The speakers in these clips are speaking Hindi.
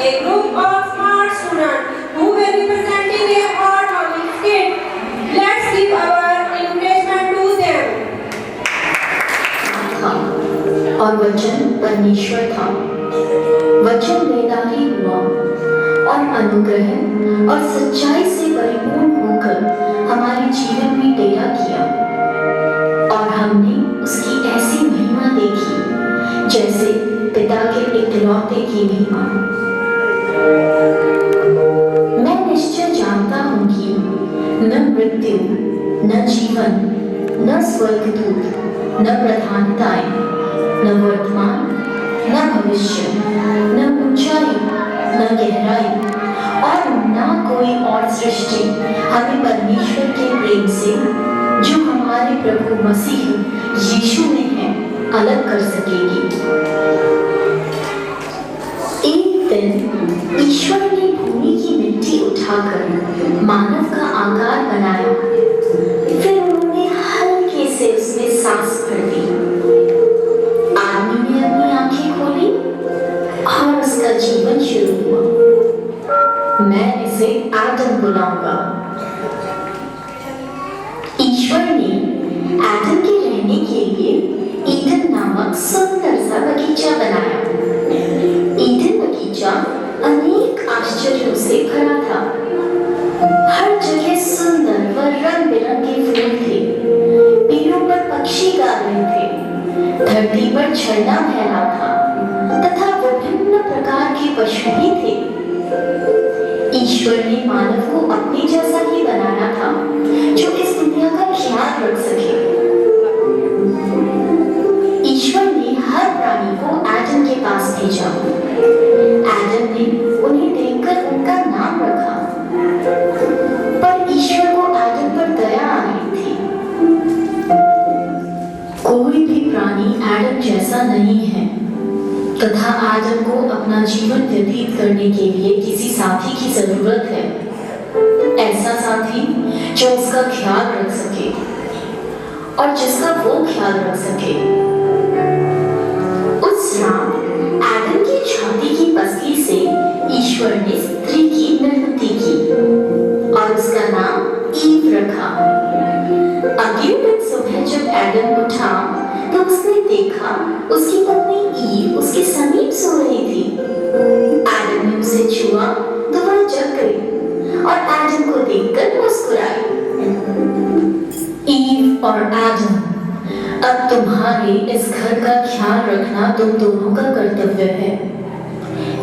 a group of smart students who will be presenting a heartwarming skit. Let's give our encouragement to them. और वचन परमेश्वर था। वचन देदारी हुआ और अनुग्रह और सच्चाई से परिपूर्ण होकर हमारे जीवन में डेरा किया और हमने उसकी ऐसी महिमा देखी जैसे पिता के इकलौते की महिमा। मैं निश्चय जानता हूँ कि न मृत्यु, न जीवन, न स्वर्गदूत, न प्रधानताएं, न वर्तमान, न भविष्य, न ऊंचाई, न गहराई और न कोई और सृष्टि हमें परमेश्वर के प्रेम से जो हमारे प्रभु मसीह यीशु में है अलग कर सकेगी। एक दिन ईश्वर ने भूमि की मिट्टी उठाकर मानव का आकार बनाया, फिर उन्होंने हल्के से उसमें सांस भर दी। आदमी ने अपनी आंखें खोली और उसका जीवन शुरू हुआ। मैं इसे आदम बुलाऊंगा। ईश्वर ने आदम के रहने के लिए ईदन नामक सुंदर सा बगीचा बनाया। ईदन बगीचा अनेक आश्चर्यों से भरा था। हर जगह सुंदर व रंग बिरंगे फूल थे, पेड़ों पर पक्षी गा रहे थे, धरती पर झरना बह रहा था तथा विभिन्न प्रकार के पशु भी थे। ईश्वर ने मानव को अपने जैसा ही बनाया था जो इस दुनिया का ख्याल रख सके। ईश्वर ने हर प्राणी को आदम के पास भेजा। आदम ने उन्हें देखकर उनका नाम रखा, पर ईश्वर को आदम पर दया आ रही थी। कोई भी प्राणी आदम जैसा नहीं है तथा आदम को अपना जीवन व्यतीत करने के लिए किसी साथी की जरूरत है, ऐसा साथी जो उसका ख्याल रख सके और जिसका वो ख्याल रख सके। उस रात आदम की छाती की पसली से ईश्वर ने स्त्री की निर्मिति की और उसका नाम ईव रखा। अगले दिन सुबह जब आदम उठा तो उसने देखा उसकी पत्नी ईव उसके समीप सो रही थी। आदम ने उसे छुआ तो वह जग गई और आदम को देखकर मुस्कुराई। ईव और आदम, अब तुम्हारे इस घर का ख्याल रखना तुम दोनों का कर्तव्य है।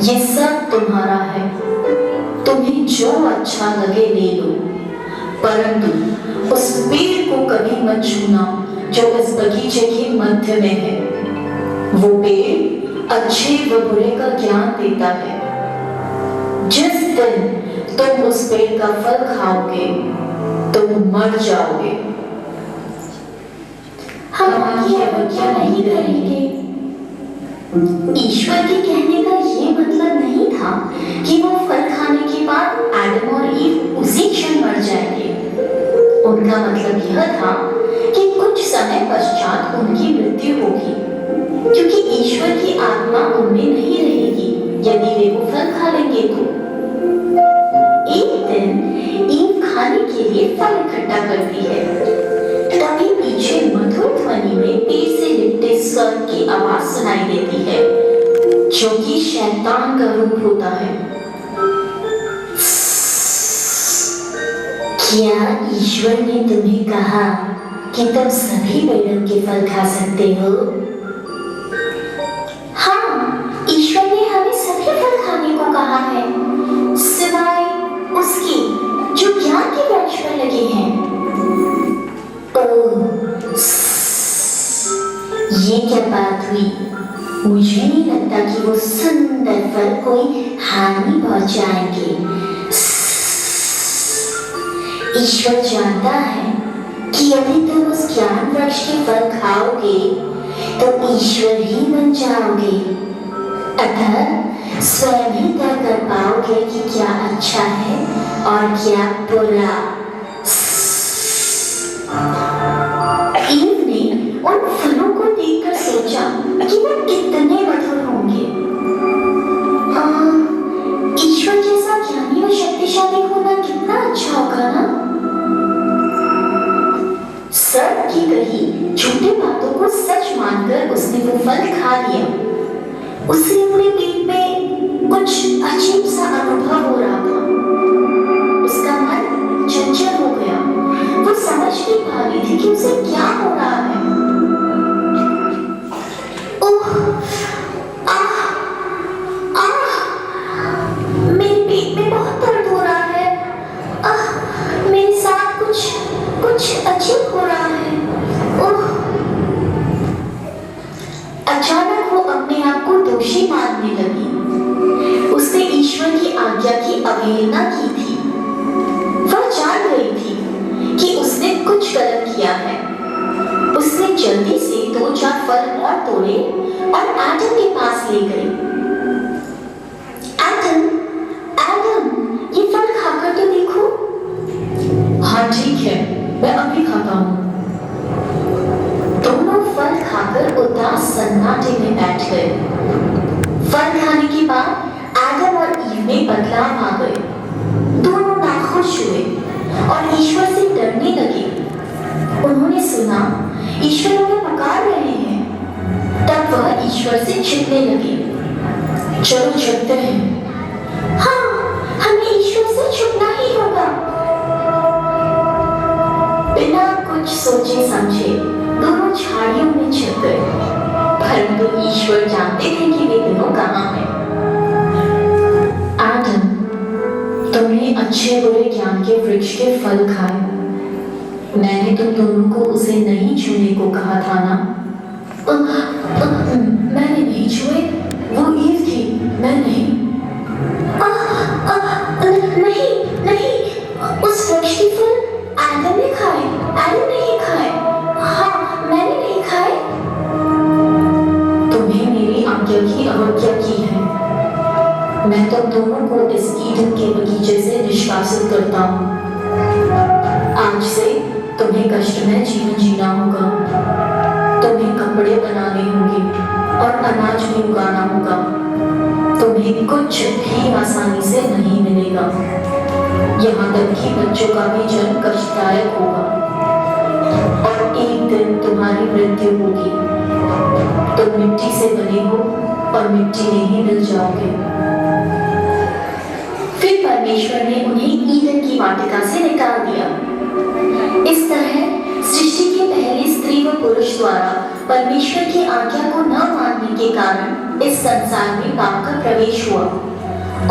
ये सब तुम्हारा है, तुम्हें जो अच्छा लगे ले लो, परंतु उस पेड़ को कभी मत छूना जो इस बगीचे के मध्य में है। वो पेड़ अच्छे व बुरे का ज्ञान देता है। जिस दिन तुम उस पेड़ का फल खाओगे तुम मर जाओगे। हम आज्ञा नहीं करेंगे। ईश्वर के कहने का ये मतलब नहीं था कि वो फल खाने के बाद आदम और ईव उसी क्षण मर जाएंगे। उनका मतलब यह था कि कुछ समय पश्चात उनकी मृत्यु होगी, क्योंकि ईश्वर की आत्मा उनमें नहीं रहेगी यदि वे वो फल खा लेंगे तो। एक दिन ईव खाने के लिए फल इकट्ठा करती है, तभी पीछे मधुर ध्वनि में पेड़ से लिपटे स्वर की आवाज सुनाई देती है, जो कि शैतान का रूप होता है। क्या ईश्वर ने तुम्हें कहा कि तुम सभी पेड़ों के फल खा सकते हो? हाँ, ईश्वर ने हमें सभी फल खाने को कहा है, सिवाय उसकी जो ज्ञान के वृक्ष पर लगे हैं। ओह, ये क्या बात हुई? मुझे नहीं लगता कि वो सुंदर फल कोई हानि पहुंचाएंगे। ईश्वर जानता है कि यदि तुम उस ज्ञान वृक्ष के फल खाओगे तो ईश्वर ही बन जाओगे, अतः स्वयं ही तय कर पाओगे कि क्या अच्छा है और क्या बुरा। ईव ने उन फलों को देखकर सोचा कि वो कितने मधुर होंगे। उसे अपने पेट में कुछ अजीब सा अनुभव हो रहा था। उसका मन चंचल हो गया। वो समझ नहीं पा रही थी कि उसे क्या हो रहा है। ओह, आह, आह, मेरे पेट में बहुत दर्द हो रहा है। मेरे साथ कुछ अजीब हो रहा है। ओह, अचानक वो अपने आप को दोषी मानने लगी। उसने ईश्वर की आज्ञा की अवहेलना की थी। वह जान गई थी कि उसने कुछ गलत किया है। उसने जल्दी से 2-4 फल और तोड़े और एडम के पास ले गई। एडम, एडम, ये फल खाकर तो देखो। हाँ ठीक है, मैं अभी खाता हूँ। दोनों फल खाकर उदास सन्नाटे में बैठ गए। फल खाने के बाद एडम और ईव में बदलाव आ गए। दोनों नाखुश हुए और ईश्वर से डरने लगे। उन्होंने सुना ईश्वर उन्हें पुकार रहे हैं। तब वह ईश्वर से छिपने लगे। चलो चलते हैं। हाँ, हमें ईश्वर से छुपना ही होगा। बिना कुछ सोचे समझे दोनों झाड़ियों में छिप गए। परंतु ईश्वर जानते थे कि वे दोनों कहाँ हैं। आदम, तुमने अच्छे बुरे ज्ञान के वृक्ष के फल खाए। मैंने तुम दोनों को उसे नहीं छूने को कहा था ना? मैंने नहीं छुए, वो ईव थी, मैं नहीं। नहीं, नहीं, उस वृक्ष के फल आदम ने खाए। आदम नहीं खाए। हाँ, मैंने नहीं खाए। तुम्हें मेरी आज्ञा की अवज्ञा की है। मैं तुम दोनों को इस ईडन के बगीचे से निष्कासित करता हूँ। आज से तुम्हें कष्टमय जीवन जीना होगा। तुम्हें कपड़े बनाने होंगे और अनाज भी उगाना होगा। तुम्हें कुछ भी आसानी से नहीं मिलेगा। यहाँ तक कि बच्चों का भी जन्म कष्टदायक होगा और एक दिन तुम्हारी मृत्यु होगी। तुम मिट्टी से बने हो और मिट्टी में ही मिल जाओगे। फिर परमेश्वर ने उन्हें ईदन की वाटिका से निकाल दिया। इस तरह सृष्टि के पहले स्त्री व पुरुष द्वारा परमेश्वर की आज्ञा को न मानने के कारण इस संसार में पाप का प्रवेश हुआ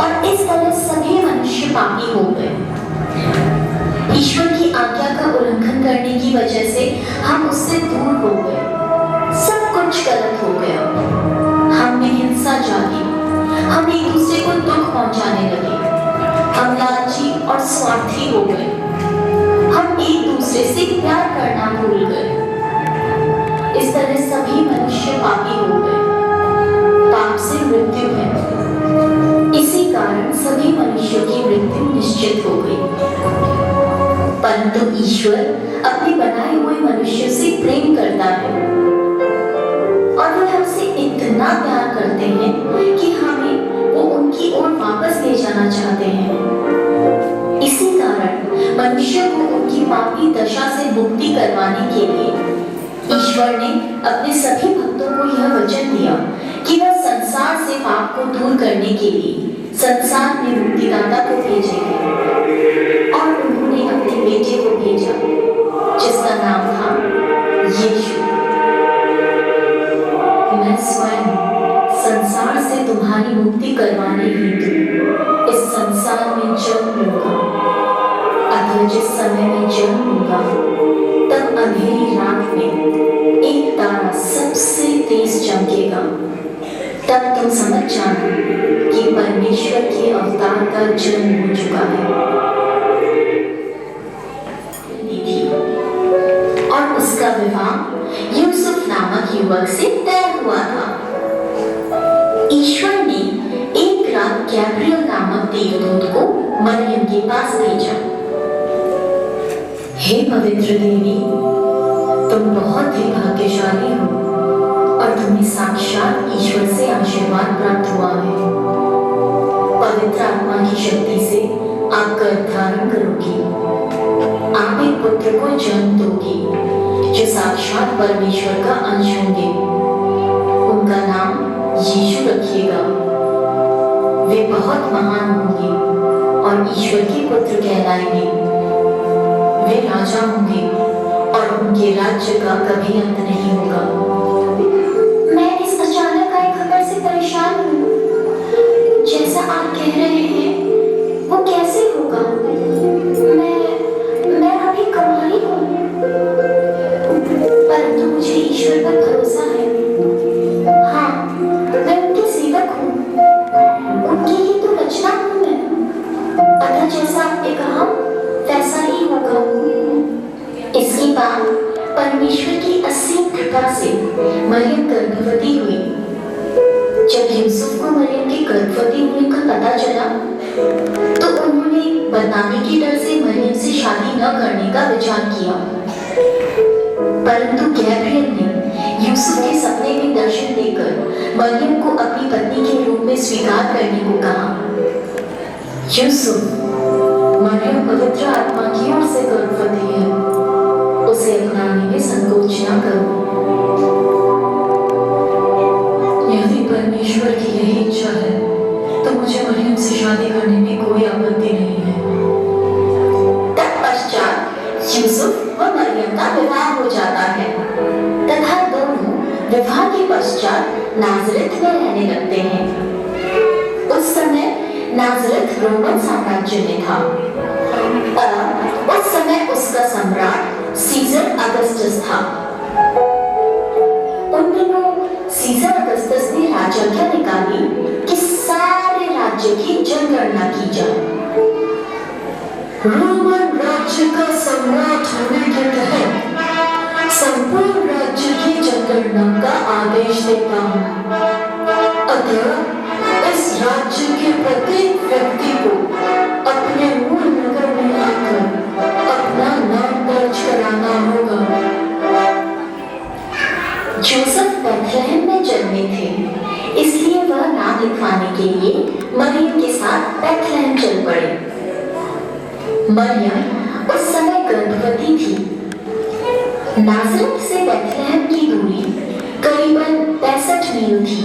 और इस तरह सभी मनुष्य पापी हो गए। ईश्वर की आज्ञा का उल्लंघन करने की वजह से हम उससे दूर हो गए। सब कुछ गलत हो गया। हम में हिंसा जागी। हम एक दूसरे को दुख पहुंचाने लगे। हम लालची और स्वार्थी हो गए। हम एक दूसरे से प्यार करना भूल गए। इस तरह सभी मनुष्य पापी हो गए। पाप से मृत्यु है। इसी कारण सभी मनुष्यों की मृत्यु निश्चित हो गई। परंतु ईश्वर अपने बनाए हुए मनुष्य से प्रेम करता है और वे हमसे इतना प्यार करते हैं कि हमें वो उनकी ओर वापस ले जाना चाहते हैं। इसी कारण मनुष्य को उनकी पापी दशा से मुक्ति करवाने के लिए ईश्वर ने अपने सभी भक्तों को यह वचन दिया कि वह संसार से पाप को दूर करने के लिए संसार में मुक्तिदाता को भेजेंगे और उन्होंने अपने बेटे को भेजा जिसका नाम था यीशु। मैं स्वयं संसार से तुम्हारी मुक्ति करवाने हेतु इस संसार में जन्म लूंगा। अतः जिस समय मैं जन्म लूंगा तब अंधेरी रात में एक तारा सबसे तेज चमकेगा। तब तुम समझ जाना कि परमेश्वर के अवतार का जन्म हो चुका है। और उसका विवाह यूसुफ नामक युवक से तय हुआ था। ईश्वर ने एक रात गैब्रियल नामक देवदूत को मरियम के पास भेजा। हे पवित्र देवी, तुम बहुत ही भाग्यशाली हो और तुम्हें साक्षात ईश्वर से आशीर्वाद प्राप्त हुआ है। पवित्र आत्मा की शक्ति से आप गर्भ धारण करोगी। आप एक पुत्र को जन्म दोगी जो साक्षात परमेश्वर का अंश होंगे। उनका नाम यीशु रखिएगा। वे बहुत महान होंगे और ईश्वर के पुत्र कहलाएंगे। वे राजा होंगे और उनके राज्य का कभी अंत नहीं होगा। मैं इस अचानक आई खबर से परेशान हूँ। जैसा आप कह रहे हैं वो कैसे होगा? मैं अभी कुंवारी हूँ, परंतु मुझे ईश्वर पर भरोसा है। हाँ, मैं उनकी सेवक हूँ, उनकी ही तो रचना हूँ मैं। अतः जैसा आपने कहा वैसा ही होगा। इसके बाद परमेश्वर की असीम कृपा से मरियम गर्भवती हुई। जब यूसुफ को मरियम के गर्भवती होने का पता चला तो उन्होंने बदनामी के डर से मरियम से शादी न करने का विचार किया। परंतु गैब्रियल ने यूसुफ के सपने में दर्शन देकर मरियम को अपनी पत्नी के रूप में स्वीकार करने को कहा। यूसुफ, मरियम पवित्र आत्मा की ओर से गर्भवती है, उसे अपनाने में संकोच न करो। यदि परमेश्वर की यही इच्छा है तो मुझे मरियम से शादी करने में कोई आपत्ति नहीं है। तत्पश्चात यूसुफ व मरियम का विवाह हो जाता है तथा दोनों विवाह के पश्चात नाजरत में रहने लगते हैं। उस समय नाजरत रोमन साम्राज्य में था। उस समय उसका सम्राट सीजर अगस्टस था। उन दिनों सीजर अगस्टस ने राजज्ञा निकाली कि सारे राज्य की जनगणना की जाए। रोमन राज्य का सम्राट होने के तहत संपूर्ण राज्य की जनगणना का आदेश देता हूँ। अतः इस राज्य के प्रत्येक व्यक्ति को अपने मूल नगर में आकर अपना नाम दर्ज कराना होगा। जोसेफ बेथलेहम में जन्मे थे, इसलिए वह नाम लिखवाने के लिए मरियम के साथ बेथलेहम चल पड़े। मरियम उस समय गर्भवती थी। नाजरत से बेथलेहम की दूरी करीबन 65 मील थी,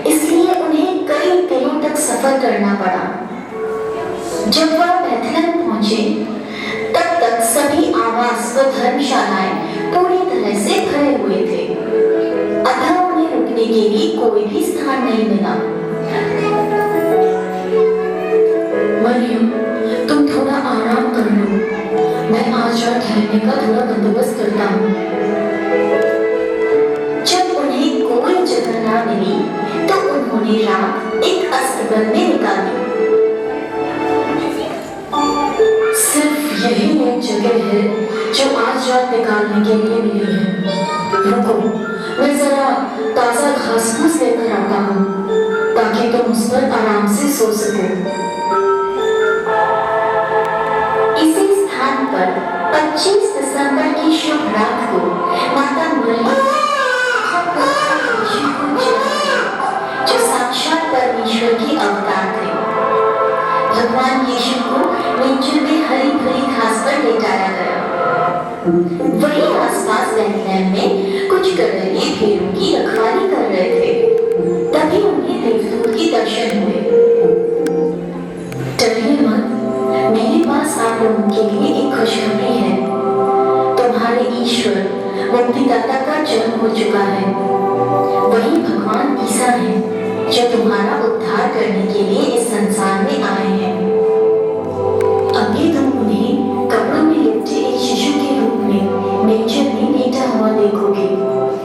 इसलिए उन्हें कई दिनों तक सफर करना पड़ा। जब वह बेथलेहम पहुंचे तब तक सभी आवास व धर्मशालाएं पूरी तरह से भरे हुए थे। अतः उन्हें रुकने के लिए कोई भी स्थान नहीं मिला। मरियम, तुम थोड़ा आराम कर लो, मैं आज रात ठहरने का थोड़ा बंदोबस्त करता हूँ। जब उन्हें कोई जगह ना मिली तो उन्होंने रात एक अस्तबल में निकाली। सिर्फ यही एक जगह है जो आज रात निकालने के लिए मिली है। रुको, मैं जरा ताजा घास फूस लेकर आता हूँ ताकि तुम उस पर आराम से सो सको। इसी स्थान पर 25 दिसंबर की शुभ रात को माता मरियम जो साक्षात परमेश्वर की अवतार थे, भगवान यीशु को नीचे में हरी भरी घास पर लेटाया गया। वही आसपास बेथलेहम में कुछ गदरिए भेड़ों की रखवाली कर रहे थे। तभी उन्हें देवदूत की दर्शन हुए। डरिए मत, मेरे पास आप लोगों के लिए एक खुशखबरी है। तुम्हारे ईश्वर मुक्तिदाता का जन्म हो चुका है। वही भगवान ईसा है जो तुम्हारा उद्धार करने के लिए इस संसार में आए हैं। अभी तुम उन्हें कब्र में लिपटे एक शिशु के रूप में मेंजर में लेटा हुआ देखोगे।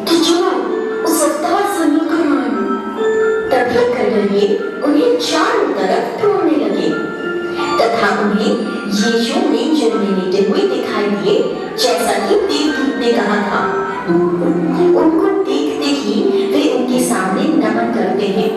तो चलो उस अवतार से मिलकर आए। तब ये कड़रिए उन्हें चारों तरफ ढूंढने लगे तथा उन्हें यीशु मेंजर में लेटे हुए दिखाई दिए, जैसा कि देवदूत ने कहा था। उनको देखते ही वे उनके सामने नमन करते हैं।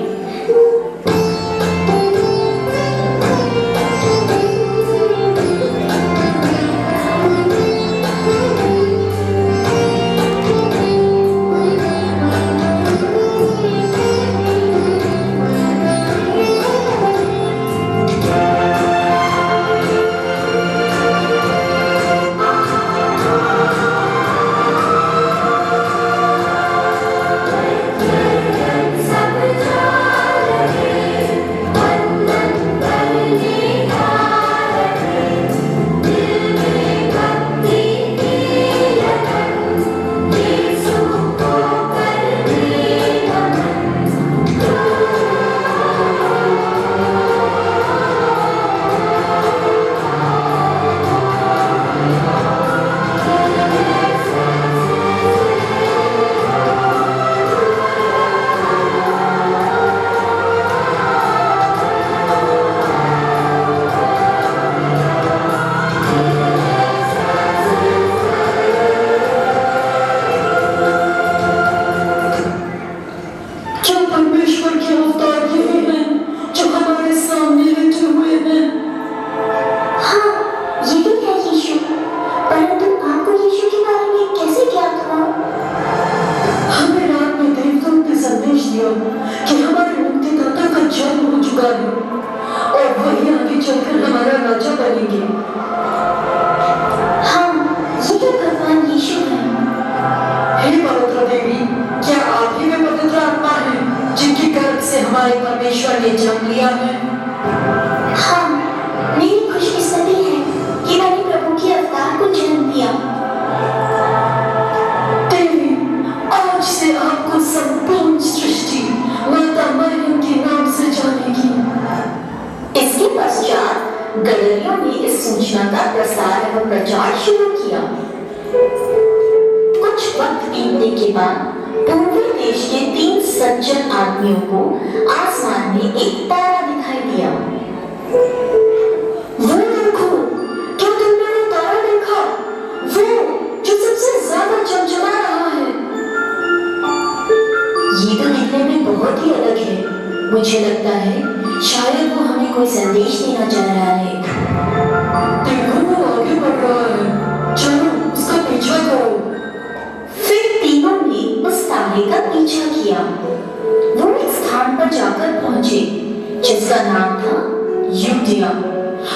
चुका है और वही आगे चलकर हमारा राजा बनेंगे। हाँ, ये भगवान यीशु है। हे पवित्र देवी, क्या आप ही में पवित्र आत्मा है जिनकी गर्भ से हमारे परमेश्वर ने जन्म लिया है? हाँ, मेरी खुशकिस्मती है कि मैंने प्रभु के अवतार को जन्म दिया। देवी, आज से आपको संपूर्ण सृष्टि माता मरियम के नाम से जानेगी। इसके पश्चात गडरियों ने इस सूचना का प्रसार एवं प्रचार शुरू किया। कुछ वक्त बीतने के बाद पूर्वी देश के 3 सज्जन आदमियों को आसमान में एक तारा दिखाई दिया। वो देखो, क्या तुमने वो तारा देखा? वो जो सबसे ज्यादा चमचमा रहा है। ये तो दिखने में बहुत ही अलग है। मुझे लगता है शायद वो हमें कोई संदेश देना चाह रहा है। देखो, वो आगे बढ़ रहा है। चलो उसका पीछा करो। फिर तीनों ने उस तारे का पीछा किया। वो एक स्थान पर जाकर पहुंचे जिसका नाम था यूदिया,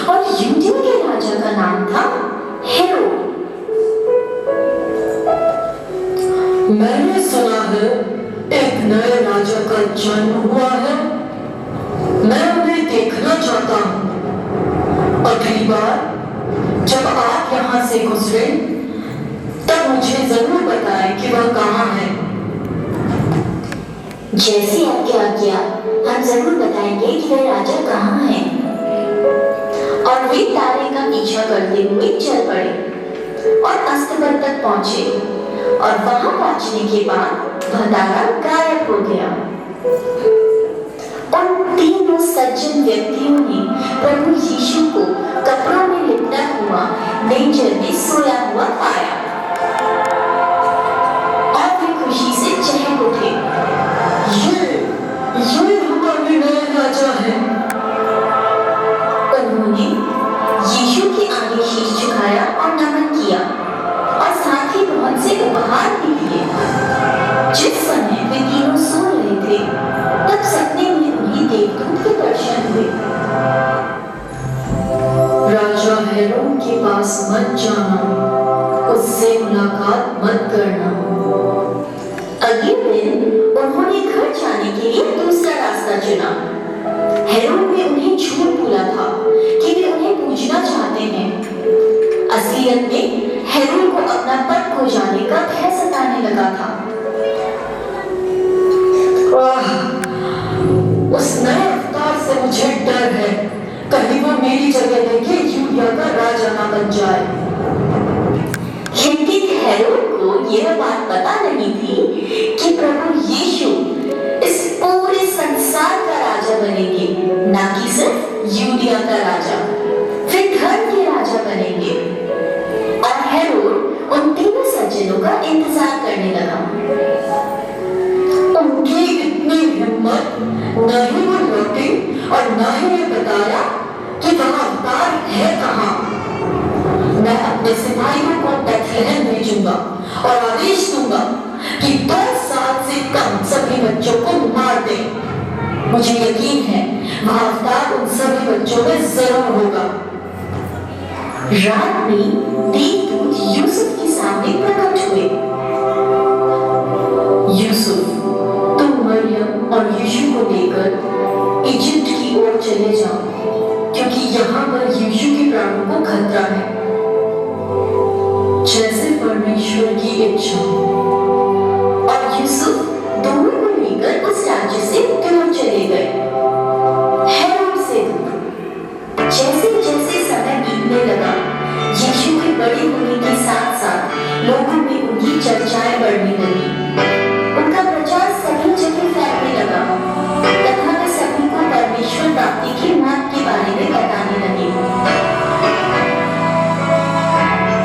और यूदिया के राजा का नाम था हेरोद। मैंने सुना है एक नए राजा का जन्म हुआ है। मैं उन्हें देखना चाहता हूँ। अगली बार जब आप यहाँ से गुजरे तब मुझे जरूर बताएं कि वह कहाँ है। जैसी आपकी आज्ञा, हम जरूर बताएंगे कि वह राजा कहाँ है। और वे तारे का पीछा करते हुए चल पड़े और अस्तबल तक पहुंचे, और वहां पहुंचने के बाद वह तारा गायब हो गया। उन तीनों सज्जन व्यक्तियों ने प्रभु यीशु को कपड़ों में लिपटा हुआ मेंजर में सोया हुआ पाया और वे खुशी से चहक उठे। ये हमारे नए राजा हैं। उन्होंने यीशु के आगे शीश झुकाया और नमन किया, और साथ ही बहुत से उपहार भी दिए। जिस समय वे तीनों सो रहे थे तब सपने में उन्हें देवदूत के दर्शन हुए। राजा हेरोद के पास मत जाना, उससे मुलाकात मत करना। अगले दिन उन्होंने घर जाने के लिए दूसरा रास्ता चुना। हेरोद ने उन्हें झूठ बोला था कि वे उन्हें पूजना चाहते हैं। असलियत में हेरोद को अपना पद खो जाने का भय सताने लगा था। उस नए अवतार से मुझे डर है, कहीं वो मेरी जगह लेके यूदिया का राजा ना बन जाए। लेकिन हेरोद को यह बात पता नहीं थी कि प्रभु यीशु इस पूरे संसार का राजा बनेंगे, ना कि सिर्फ यूदिया का राजा। वे धर्म के राजा बनेंगे। और हेरोद उन तीनों सज्जनों का इंतजार करने लगा। उनकी इतनी हिम्मत, न ही वो लौटे और न ही ये बताया कि वह अवतार है कहाँ। मैं अपने सिपाहियों को बेथलेहम भेजूंगा और आदेश दूंगा कि 2 साल से कम सभी बच्चों को मार दें। मुझे यकीन है वह अवतार उन सभी बच्चों में जरूर होगा। रात में देवदूत यूसुफ के सामने प्रकट हुए। यूसुफ, तुम मरियम और यीशु को लेकर इजिप्ट की ओर चले जाओ, क्योंकि यहाँ पर यीशु के प्राणों को खतरा है। जैसे परमेश्वर की इच्छा। और यूसुफ दोनों को लेकर उस राज्य से दूर चले गए, हेरोद से दूर। जैसे जैसे समय बीतने लगा, यीशु के बड़े होने के साथ साथ लोगों में उनकी चर्चाएं बढ़ने लगी। उनका प्रचार सभी जगह फैलने लगा तथा वे सभी को परमेश्वर प्राप्ति के मार्ग के बारे में बताने लगे।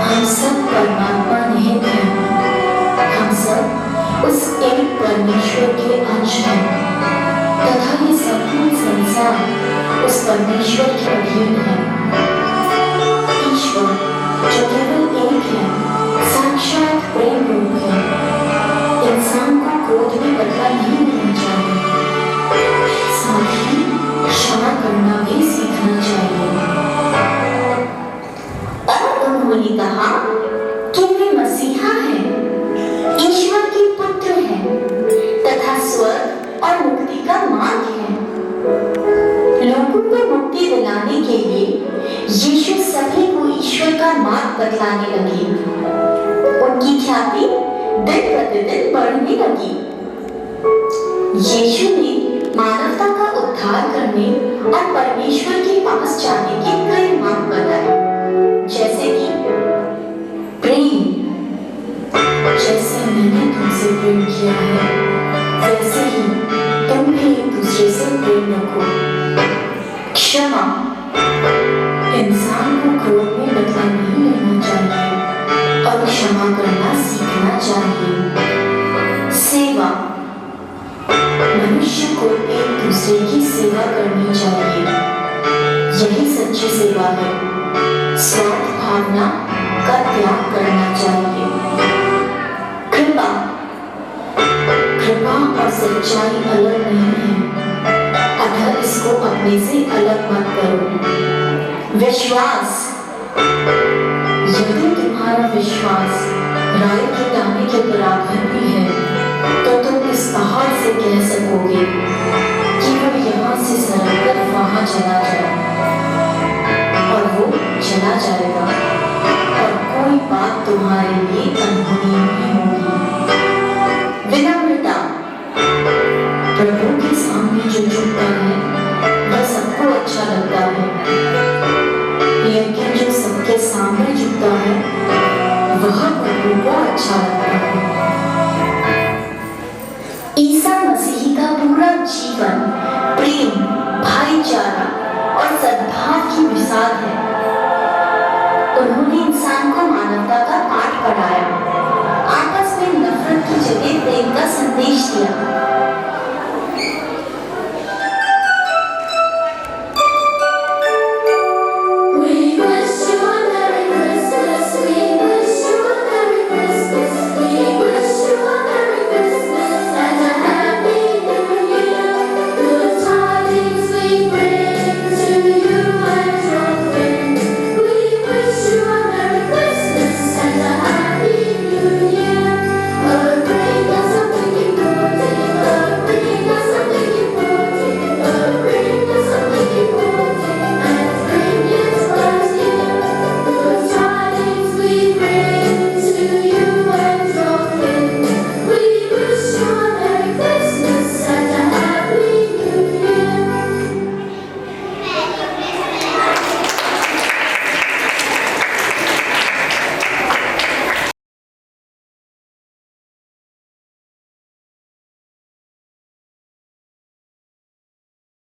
हम सब परमात्मा निहित हैं। हम सब उस एक परमेश्वर के अंश हैं तथा ये संपूर्ण संसार उस परमेश्वर के अधीन है। ईश्वर जो केवल एक है, साक्षात प्रेम रूप है। इंसान को क्रोध में बदला नहीं लेना चाहिए, साथ ही का मार्ग बदलाने लगी। उनकी ख्याति दिन प्रतिदिन बढ़ने लगी। यीशु ने मानवता का उद्धार करने और परमेश्वर के पास जाने के कई मार्ग बताए, जैसे कि प्रेम, जैसे मैंने तुमसे प्रेम किया है वैसे ही तुम भी एक दूसरे से प्रेम रखो। क्षमा, इंसान को क्रोध में बदला नहीं लेना चाहिए और क्षमा करना सीखना चाहिए। सेवा, मनुष्य को एक दूसरे की सेवा करनी चाहिए, यही सच्ची सेवा है। स्वार्थ भावना का त्याग करना चाहिए। कृपा, कृपा और सच्चाई अलग नहीं है, अतः इसको अपने से अलग मत करो। विश्वास, यदि तुम्हारा विश्वास राय के दाने के बराबर भी है तो तुम इस पहाड़ से कह सकोगे कि वो यहाँ से सरककर वहां चला जाए और वो चला जाएगा और कोई बात तुम्हारे लिए अनहोनी नहीं होगी। विनम्रता, प्रभु के सामने जो झुकता है वह सबको अच्छा लगता है, लेकिन जो सबके सामने झुकता है वह प्रभु को अच्छा लगता है। ईसा मसीह का पूरा जीवन प्रेम, भाईचारा और सद्भाव की मिसाल है। उन्होंने इंसान को मानवता का पाठ पढ़ाया, आपस में नफरत की जगह प्रेम का संदेश दिया